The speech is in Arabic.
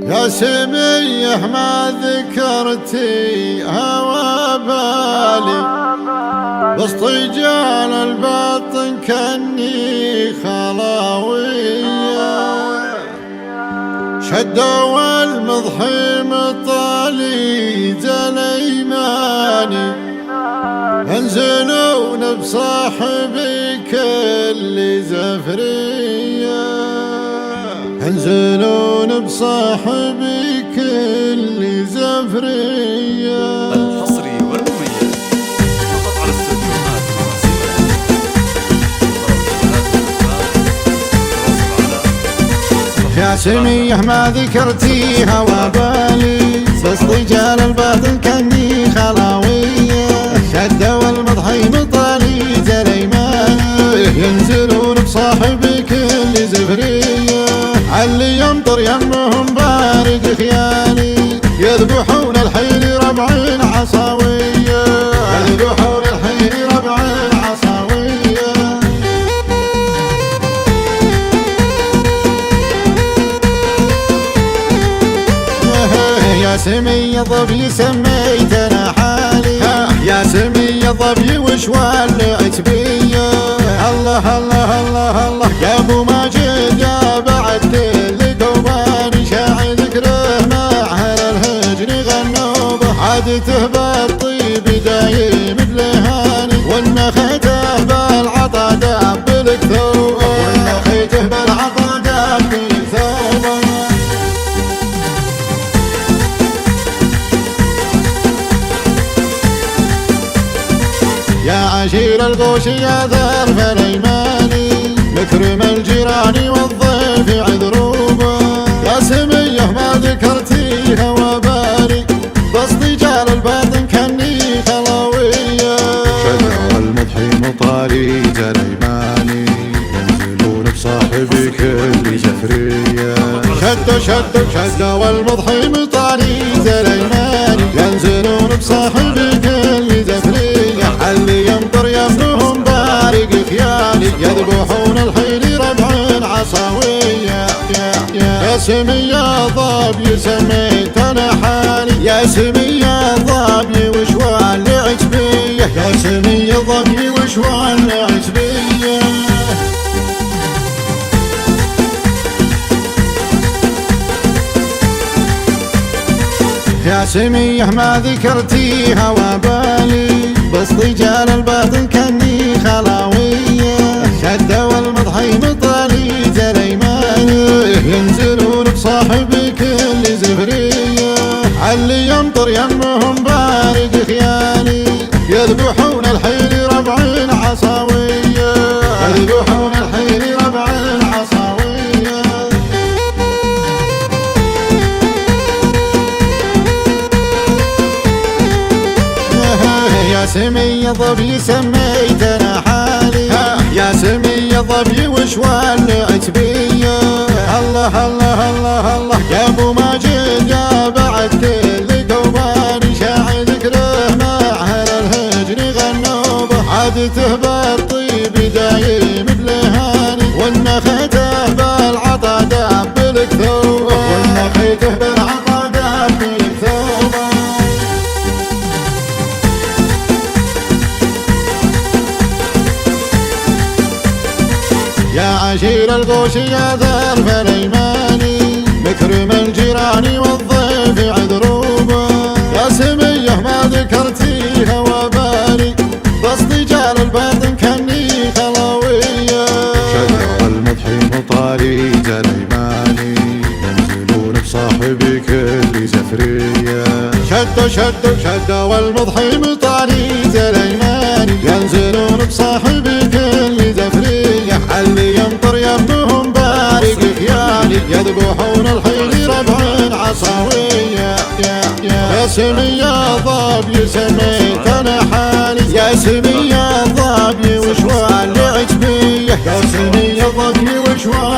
يا سميح ما ذكرتي هوى بالي، باصطجال الباطن كاني خلاوية، شدوا المضحي مطالي زليماني، ينزلون بصاحبي كل زفرية، ينزلون بصاحبي كل زفرية. الحصري والمميز فقط على استديوهات يا سميح ما ذكرتي هوى بالي، بس رجال الباطن كاني خلاوية، شدوا المضحي مطالي زليماني، ينزلون بصاحبي كل زفرية، علي يمطر يمهم بارد خيالي، يذبحون الحين ربع عصاوية، يذبحون الحين ربع عصاوية. يا سمي ظبي سميتنا حالي، يا سمي ظبي وش ولعت بيا، الله الله الله الله يا ابو ماجد يا بعد كل قواني، شاعر ذكره مع اهل الهجر غنوا به، عادته بالطيب دايم بلهاني، والنخيته بالعطا داب الكثوب، والنخيته بالعطا داب الكثوب. يا عشير الغوش يا ذرف الايماني، مكرم الجيران والضيف عذروبه، يا سميه ما ذكرتي هوى بالي، باصطجال الباطن كاني خلاويه، شدوا المضحي مطالي زليماني، ينزلون بصاحبي كل زفريه، شدوا المضحي مطالي زليماني، ينزلون بصاحبي كل زفريه، اللي يمطر يمنهم بارق خيالي، يذبحون الحين ربع عصاوية. يا سمي يا ضابي سميت انا حالي، يا سمي يا ضابي وش ولعت بيه، يا سمي يا ضابي وش ولعت بيه. يا سميح ما ذكرتي هوى بالي، بس رجال الباطن كاني خلاوية، شدوا المضحي مطالي زليماني، ينزلون بصاحبي كل زفرية، علي يمطر يمهم بارد خيالي، يذبحون الحين ربع عصاوية، يذبحون الحين ربع عصاوية. يا سمي ظبي سميتنا حالي، يا سمي ظبي وش ولعت بيا، الله الله الله الله يا ابو ماجد يا بعد كل قواني، شاعر ذكره مع اهل الهجر غنوا به، عادته بالطيب دايم بلهاني، والنخيته بالعطا داب الكثوب، والنخيته بالعطا داب الكثوب. يا عشير الغوش يا ذرف الايماني، مكرم الجيران والضيف عذروبه، يا سميه ما ذكرتي هوى بالي، باصطجال الباطن كاني خلاويه، شدوا المضحي مطالي زليماني، ينزلون بصاحبي كل زفريه، شدوا المضحي مطالي زليماني، ينزلون بصاحبي كل زفريه، اللي يمطر يمهم بارق خيالي، يذبحون الحين ربع عصاوية. يا سمي يا ضابي سميت انا حالي، يا سمي يا ضابي وش ولعت بيه، يا سمي يا ضابي وش ولعت